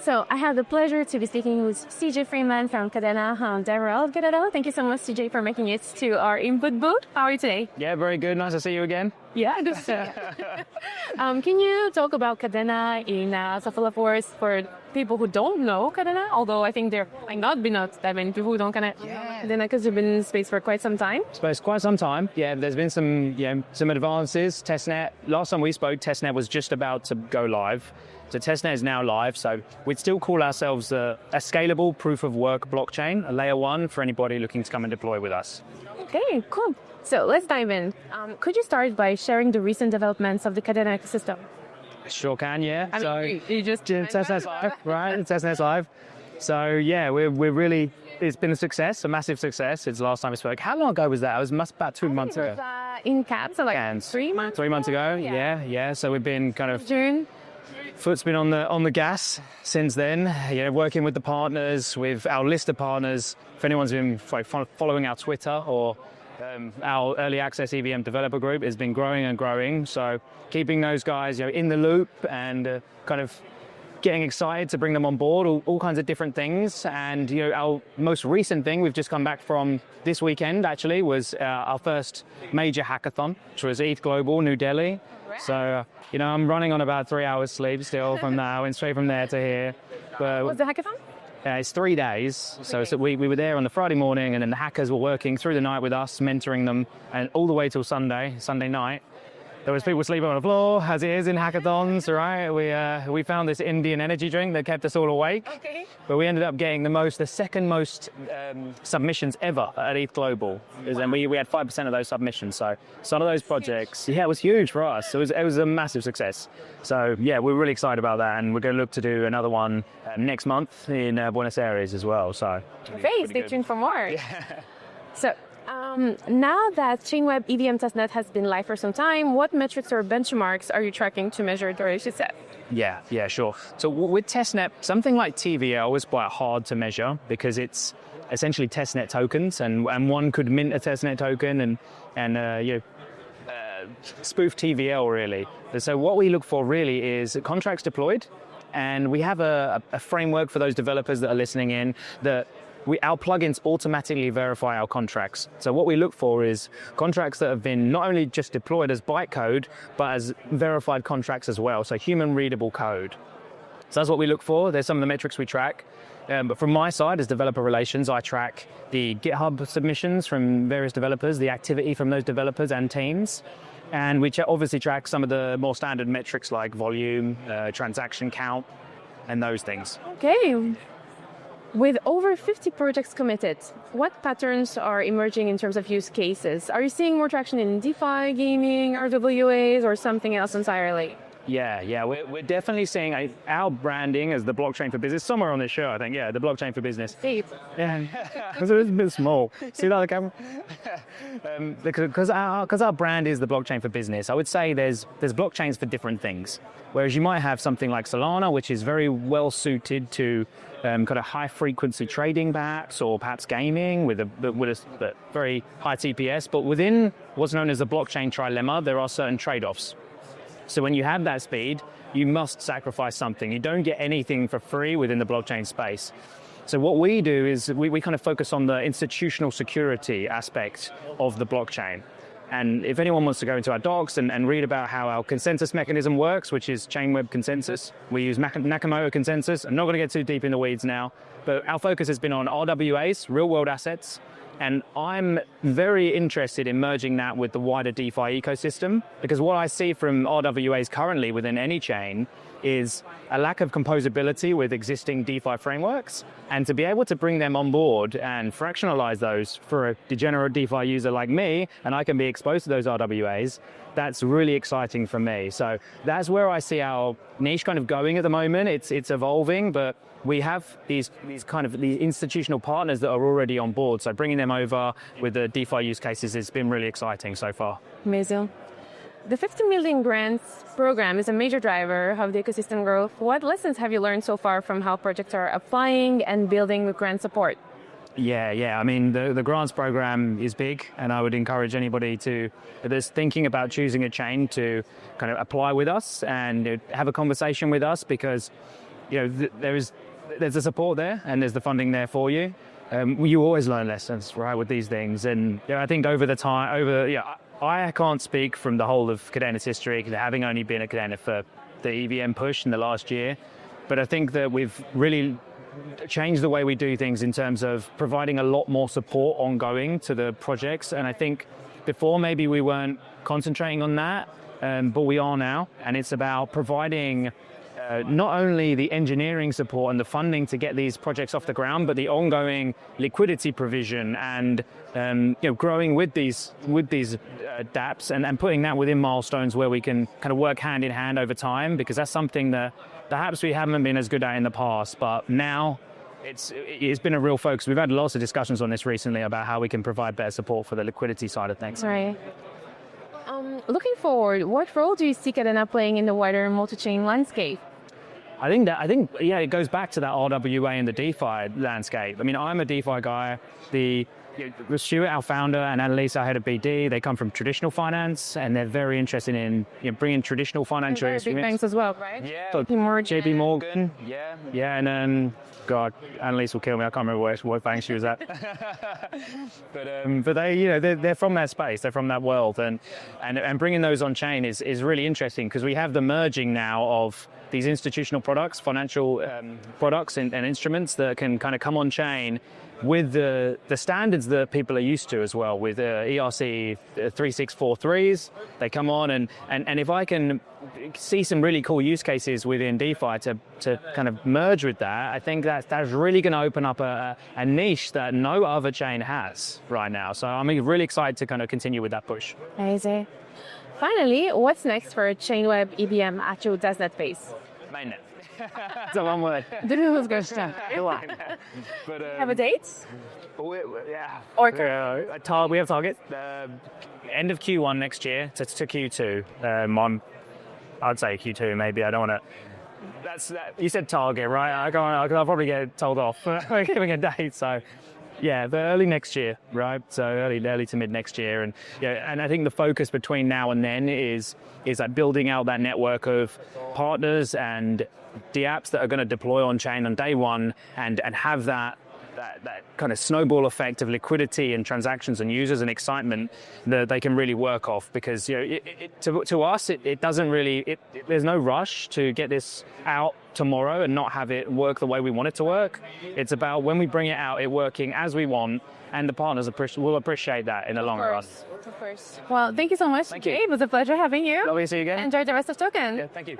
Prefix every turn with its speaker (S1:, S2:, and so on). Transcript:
S1: So I have the pleasure to be speaking with CJ Freeman from Kadena. Kadena, thank you so much, CJ, for making it to our input booth. How are you today?
S2: Yeah, very good. Nice to see you again.
S1: Yeah, good to see you. Can you talk about Kadena in a couple of words for people who don't know Kadena? Although I think there might not be that many people who don't know Kadena because you've been in space for quite some time.
S2: Quite some time. Yeah, there's been some advances. Testnet. Last time we spoke, testnet was just about to go live. So testnet is now live. So we'd still call ourselves a scalable proof of work blockchain, a layer 1 for anybody looking to come and deploy with us.
S1: Okay, cool. So let's dive in. Could you start by sharing the recent developments of the Kadena ecosystem?
S2: Sure can, yeah.
S1: You just
S2: testnet's live, right? Testnet's live. So yeah, we're really. It's been a success, a massive success since the last time we spoke. How long ago was that? It was about 2 months ago.
S1: In CAP, so like 3 months.
S2: 3 months ago. Yeah. So we've been kind of
S1: June.
S2: Foot's been on the gas since then. Working with the partners, with our list of partners. If anyone's been following our Twitter or our early access EVM developer group has been growing and growing. So keeping those guys in the loop and kind of getting excited to bring them on board, all kinds of different things. And our most recent thing we've just come back from this weekend actually was our first major hackathon, which was ETH Global, New Delhi. So, I'm running on about 3 hours sleep still from now and straight from there to here. But
S1: what's the hackathon?
S2: It's 3 days. So we were there on the Friday morning, and then the hackers were working through the night with us, mentoring them, and all the way till Sunday night. There was people sleeping on the floor, as it is in hackathons, right? We found this Indian energy drink that kept us all awake.
S1: Okay.
S2: But we ended up getting the second most submissions ever at ETH Global.
S1: Wow.
S2: And we had 5% of those submissions. So some of those projects, it was huge for us. It was a massive success. So yeah, we're really excited about that, and we're going to look to do another one next month in Buenos Aires as well. So
S1: okay, stay tuned for more. Yeah. So. Now that ChainWeb EVM testnet has been live for some time, what metrics or benchmarks are you tracking to measure the success?
S2: Yeah, sure. So with testnet, something like TVL is quite hard to measure because it's essentially testnet tokens, and one could mint a testnet token and spoof TVL really. So what we look for really is contracts deployed, and we have a framework for those developers that are listening in that our plugins automatically verify our contracts. So what we look for is contracts that have been not only just deployed as bytecode, but as verified contracts as well, so human readable code. So that's what we look for. There's some of the metrics we track. But from my side, as developer relations, I track the GitHub submissions from various developers, the activity from those developers and teams. And we obviously track some of the more standard metrics like volume, transaction count, and those things.
S1: Okay. With over 50 projects committed, what patterns are emerging in terms of use cases? Are you seeing more traction in DeFi, gaming, RWAs, or something else entirely?
S2: Yeah, we're definitely seeing our branding as the blockchain for business, somewhere on this show, I think, the blockchain for business.
S1: Deep.
S2: Yeah, it's a bit small. See that on the camera? Because our brand is the blockchain for business, I would say there's blockchains for different things. Whereas you might have something like Solana, which is very well suited to kind of high frequency trading perhaps, or perhaps gaming with a very high TPS. But within what's known as the blockchain trilemma, there are certain trade-offs. So when you have that speed, you must sacrifice something. You don't get anything for free within the blockchain space. So what we do is we kind of focus on the institutional security aspect of the blockchain. And if anyone wants to go into our docs and read about how our consensus mechanism works, which is ChainWeb consensus, we use Nakamoto consensus. I'm not going to get too deep in the weeds now, but our focus has been on RWAs, real-world assets, and I'm very interested in merging that with the wider DeFi ecosystem, because what I see from RWAs currently within any chain is a lack of composability with existing DeFi frameworks, and to be able to bring them on board and fractionalize those for a degenerate DeFi user like me, and I can be exposed to those RWAs, that's really exciting for me. So that's where I see our niche kind of going at the moment. It's evolving, but we have these institutional partners that are already on board. So bringing them over with the DeFi use cases has been really exciting so far.
S1: Amazing. The 50 million grants program is a major driver of the ecosystem growth. What lessons have you learned so far from how projects are applying and building with grant support?
S2: Yeah. I mean, the grants program is big, and I would encourage anybody that's thinking about choosing a chain to kind of apply with us and have a conversation with us, because there's the support there and there's the funding there for you. You always learn lessons, right, with these things. And I think I can't speak from the whole of Kadena's history, having only been at Kadena for the EVM push in the last year. But I think that we've really changed the way we do things in terms of providing a lot more support ongoing to the projects. And I think before maybe we weren't concentrating on that, but we are now. And it's about providing not only the engineering support and the funding to get these projects off the ground, but the ongoing liquidity provision and growing with these dApps and putting that within milestones where we can kind of work hand in hand over time, because that's something that perhaps we haven't been as good at in the past, but now it's been a real focus. We've had lots of discussions on this recently about how we can provide better support for the liquidity side of things.
S1: Right. Looking forward, what role do you see Kadena playing in the wider multi-chain landscape?
S2: I think it goes back to that RWA and the DeFi landscape. I mean, I'm a DeFi guy. Stuart, our founder, and Annalise, our head of BD, they come from traditional finance, and they're very interested in bringing traditional financial
S1: big banks as well, right?
S2: Yeah,
S1: JP
S2: Morgan. Yeah, and then God, Annalise will kill me. I can't remember what bank she was at. but they're from that space. They're from that world, and bringing those on chain is really interesting, because we have the merging now of these institutional products, financial products and instruments that can kind of come on chain with the standards that people are used to as well, with ERC 3643s. They come on, and if I can see some really cool use cases within DeFi to kind of merge with that, I think that's really going to open up a niche that no other chain has right now. So I'm really excited to kind of continue with that push.
S1: Amazing. Finally, what's next for ChainWeb EVM at your testnet phase?
S2: Mainnet. It's a one word.
S1: But, have a date?
S2: Yeah.
S1: Or
S2: we have target end of Q1 next year to Q2. I'd say Q2 maybe. I don't want to. You said target, right? I'll probably get told off for giving a date. So. Yeah, the early next year, right? So early to mid next year, and I think the focus between now and then is like building out that network of partners and dApps that are going to deploy on chain on day one, and have that kind of snowball effect of liquidity and transactions and users and excitement that they can really work off. Because to us, it doesn't really. There's no rush to get this out tomorrow and not have it work the way we want it to work. It's about when we bring it out, it working as we want, and the partners will appreciate that in the long run.
S1: Of course. Well, thank you so much, Jay. It was a pleasure having you.
S2: Lovely to see you again.
S1: Enjoy the rest of Token.
S2: Yeah, thank you.